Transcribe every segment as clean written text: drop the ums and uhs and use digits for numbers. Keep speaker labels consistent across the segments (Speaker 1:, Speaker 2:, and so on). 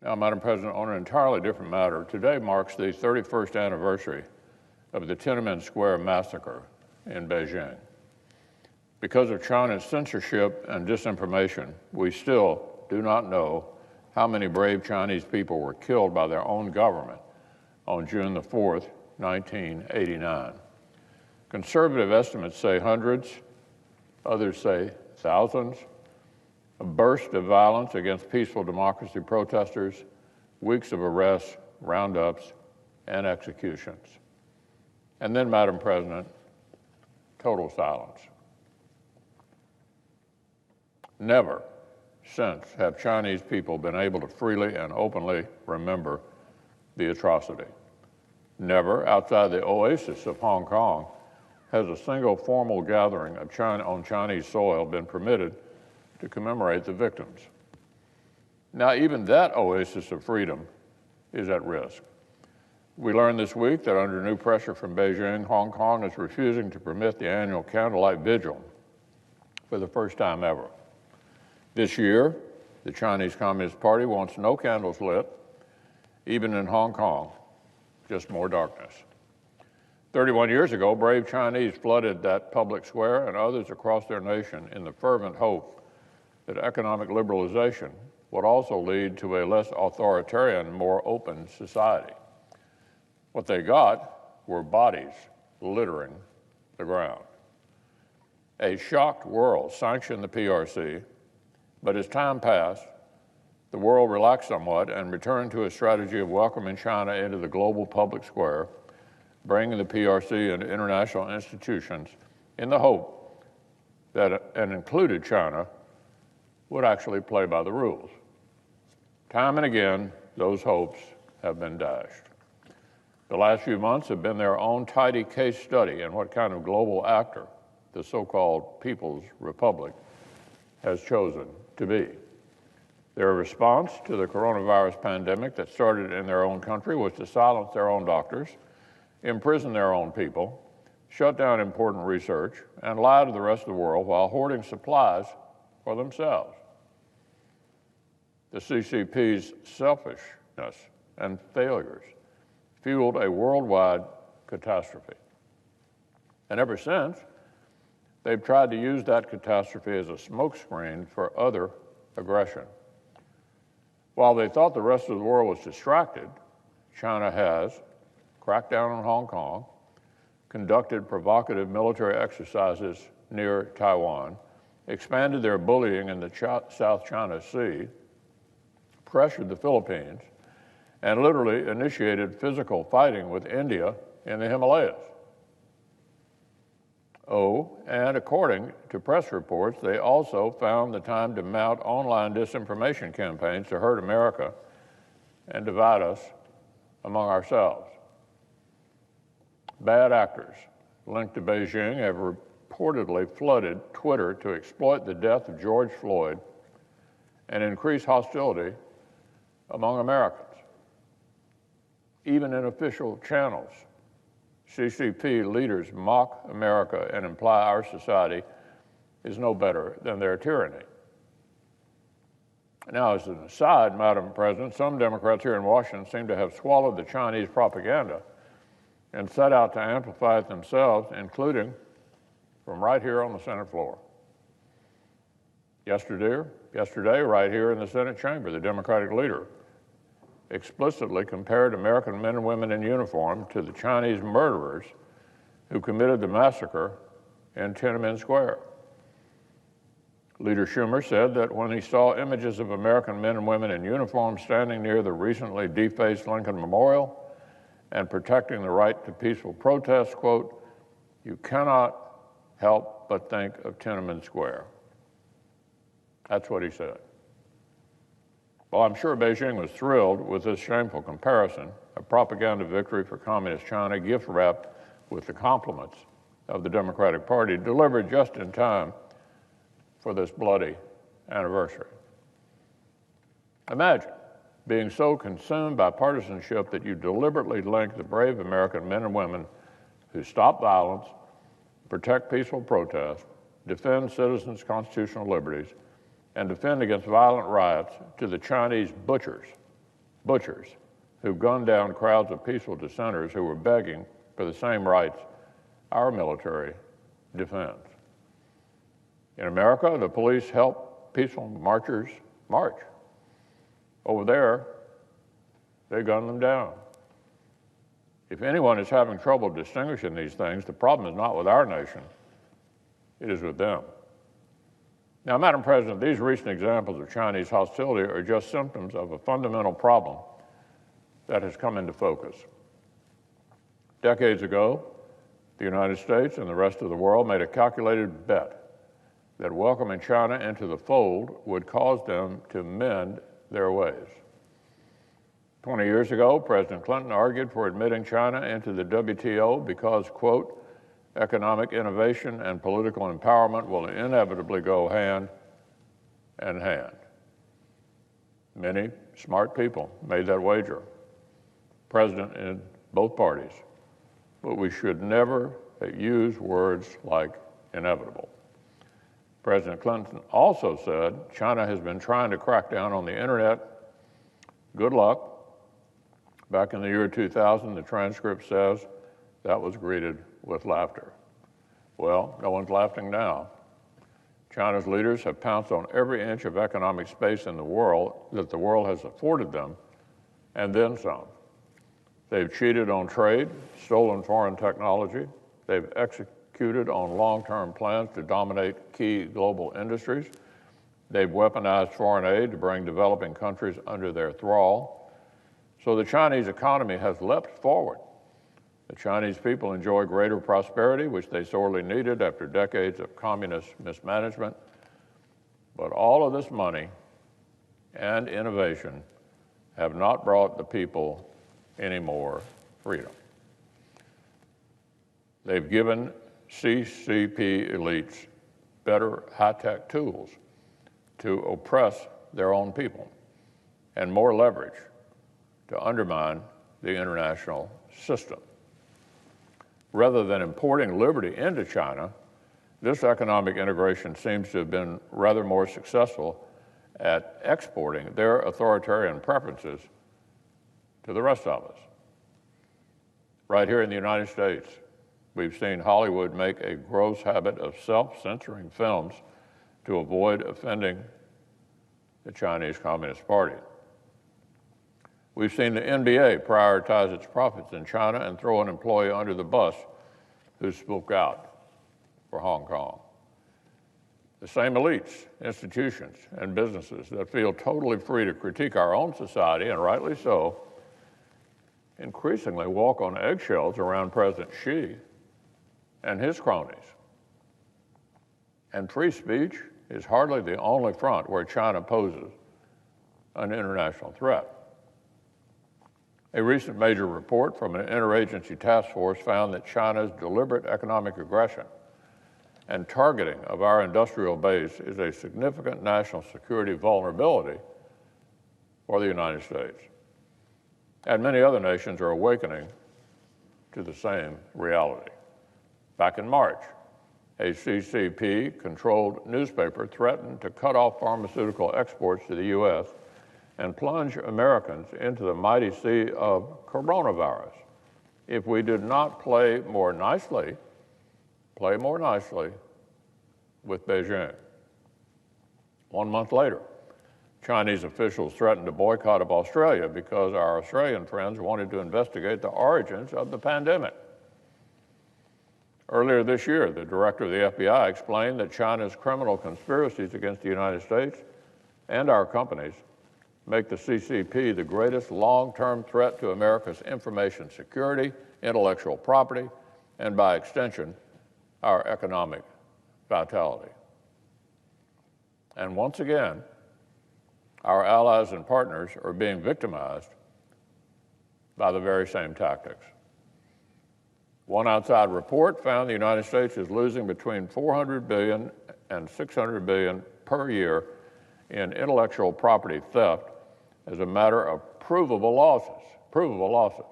Speaker 1: Now, Madam President, on an entirely different matter, today marks the 31st anniversary of the Tiananmen Square massacre in Beijing. Because of China's censorship and disinformation, we still do not know how many brave Chinese people were killed by their own government on June the 4th, 1989. Conservative estimates say hundreds, others say thousands. A burst of violence against peaceful democracy protesters, weeks of arrests, roundups, and executions. And then, Madam President, total silence. Never since have Chinese people been able to freely and openly remember the atrocity. Never, outside the oasis of Hong Kong, has a single formal gathering of on Chinese soil been permitted to commemorate the victims. Now, even that oasis of freedom is at risk. We learned this week that under new pressure from Beijing, Hong Kong is refusing to permit the annual candlelight vigil for the first time ever. This year, the Chinese Communist Party wants no candles lit, even in Hong Kong, just more darkness. 31 years ago, brave Chinese flooded that public square and others across their nation in the fervent hope that economic liberalization would also lead to a less authoritarian, more open society. What they got were bodies littering the ground. A shocked world sanctioned the PRC, but as time passed, the world relaxed somewhat and returned to a strategy of welcoming China into the global public square, bringing the PRC into international institutions in the hope that an included China would actually play by the rules. Time and again, those hopes have been dashed. The last few months have been their own tidy case study in what kind of global actor the so-called People's Republic has chosen to be. Their response to the coronavirus pandemic that started in their own country was to silence their own doctors, imprison their own people, shut down important research, and lie to the rest of the world while hoarding supplies for themselves. The CCP's selfishness and failures fueled a worldwide catastrophe. And ever since, they've tried to use that catastrophe as a smokescreen for other aggression. While they thought the rest of the world was distracted, China has cracked down on Hong Kong, conducted provocative military exercises near Taiwan, expanded their bullying in the South China Sea, pressured the Philippines, and literally initiated physical fighting with India in the Himalayas. Oh, and according to press reports, they also found the time to mount online disinformation campaigns to hurt America and divide us among ourselves. Bad actors linked to Beijing have reportedly flooded Twitter to exploit the death of George Floyd and increase hostility among Americans. Even in official channels, CCP leaders mock America and imply our society is no better than their tyranny. Now, as an aside, Madam President, some Democrats here in Washington seem to have swallowed the Chinese propaganda and set out to amplify it themselves, including from right here on the Senate floor. Yesterday, right here in the Senate chamber, the Democratic leader explicitly compared American men and women in uniform to the Chinese murderers who committed the massacre in Tiananmen Square. Leader Schumer said that when he saw images of American men and women in uniform standing near the recently defaced Lincoln Memorial and protecting the right to peaceful protest, quote, "You cannot help but think of Tiananmen Square." That's what he said. Well, I'm sure Beijing was thrilled with this shameful comparison, a propaganda victory for Communist China, gift wrapped with the compliments of the Democratic Party, delivered just in time for this bloody anniversary. Imagine being so consumed by partisanship that you deliberately link the brave American men and women who stop violence, protect peaceful protest, defend citizens' constitutional liberties, and defend against violent riots to the Chinese butchers butchers who gunned down crowds of peaceful dissenters who were begging for the same rights our military defends. In America, the police help peaceful marchers march. Over there, they gun them down. If anyone is having trouble distinguishing these things, the problem is not with our nation, it is with them. Now, Madam President, these recent examples of Chinese hostility are just symptoms of a fundamental problem that has come into focus. Decades ago, the United States and the rest of the world made a calculated bet that welcoming China into the fold would cause them to mend their ways. 20 years ago, President Clinton argued for admitting China into the WTO because, quote, economic innovation and political empowerment will inevitably go hand in hand. Many smart people made that wager, President in both parties, but we should never use words like inevitable. President Clinton also said China has been trying to crack down on the internet. Good luck. Back in the year 2000, the transcript says that was greeted with laughter. Well, no one's laughing now. China's leaders have pounced on every inch of economic space in the world that the world has afforded them, and then some. They've cheated on trade, stolen foreign technology. They've executed on long-term plans to dominate key global industries. They've weaponized foreign aid to bring developing countries under their thrall. So the Chinese economy has leapt forward. The Chinese people enjoy greater prosperity, which they sorely needed after decades of communist mismanagement. But all of this money and innovation have not brought the people any more freedom. They've given CCP elites better high-tech tools to oppress their own people and more leverage to undermine the international system. Rather than importing liberty into China, this economic integration seems to have been rather more successful at exporting their authoritarian preferences to the rest of us. Right here in the United States, we've seen Hollywood make a gross habit of self-censoring films to avoid offending the Chinese Communist Party. We've seen the NBA prioritize its profits in China and throw an employee under the bus who spoke out for Hong Kong. The same elites, institutions, and businesses that feel totally free to critique our own society, and rightly so, increasingly walk on eggshells around President Xi and his cronies. And free speech is hardly the only front where China poses an international threat. A recent major report from an interagency task force found that China's deliberate economic aggression and targeting of our industrial base is a significant national security vulnerability for the United States. And many other nations are awakening to the same reality. Back in March, a CCP-controlled newspaper threatened to cut off pharmaceutical exports to the U.S. and plunge Americans into the mighty sea of coronavirus if we did not play more nicely with Beijing. 1 month later, Chinese officials threatened a boycott of Australia because our Australian friends wanted to investigate the origins of the pandemic. Earlier this year, the director of the FBI explained that China's criminal conspiracies against the United States and our companies make the CCP the greatest long-term threat to America's information security, intellectual property, and by extension, our economic vitality. And once again, our allies and partners are being victimized by the very same tactics. One outside report found the United States is losing between $400 billion and $600 billion per year in intellectual property theft as a matter of provable losses.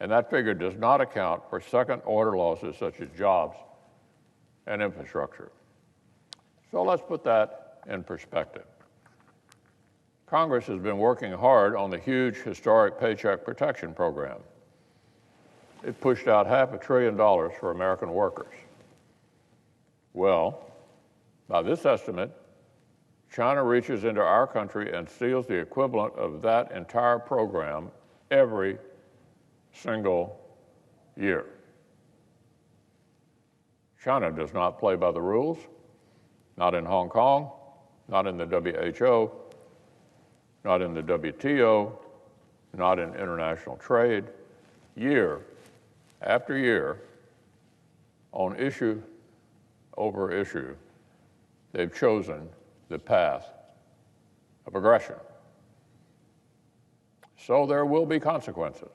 Speaker 1: And that figure does not account for second-order losses such as jobs and infrastructure. So let's put that in perspective. Congress has been working hard on the huge historic Paycheck Protection Program. It pushed out $500 billion for American workers. Well, by this estimate, China reaches into our country and steals the equivalent of that entire program every single year. China does not play by the rules, not in Hong Kong, not in the WHO, not in the WTO, not in international trade. Year after year, on issue over issue, they've chosen the path of aggression. So there will be consequences.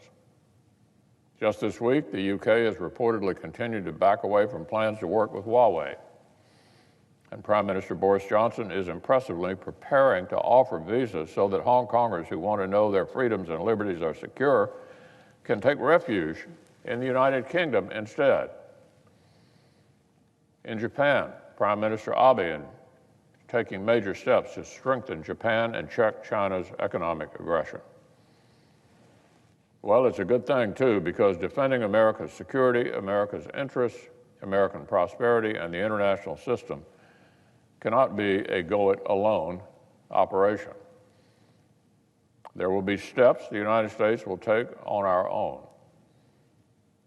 Speaker 1: Just this week, the UK has reportedly continued to back away from plans to work with Huawei. And Prime Minister Boris Johnson is impressively preparing to offer visas so that Hong Kongers who want to know their freedoms and liberties are secure can take refuge in the United Kingdom instead. In Japan, Prime Minister Abe is taking major steps to strengthen Japan and check China's economic aggression. Well, it's a good thing, too, because defending America's security, America's interests, American prosperity, and the international system cannot be a go-it-alone operation. There will be steps the United States will take on our own.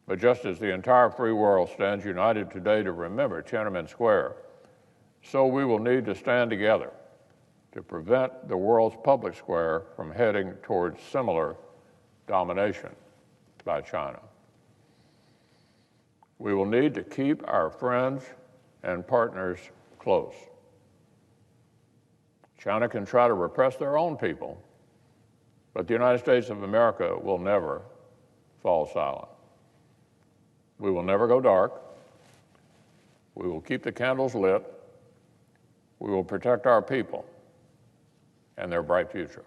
Speaker 1: But just as the entire free world stands united today to remember Tiananmen Square, so we will need to stand together to prevent the world's public square from heading towards similar domination by China. We will need to keep our friends and partners close. China can try to repress their own people, but the United States of America will never fall silent. We will never go dark. We will keep the candles lit. We will protect our people and their bright future.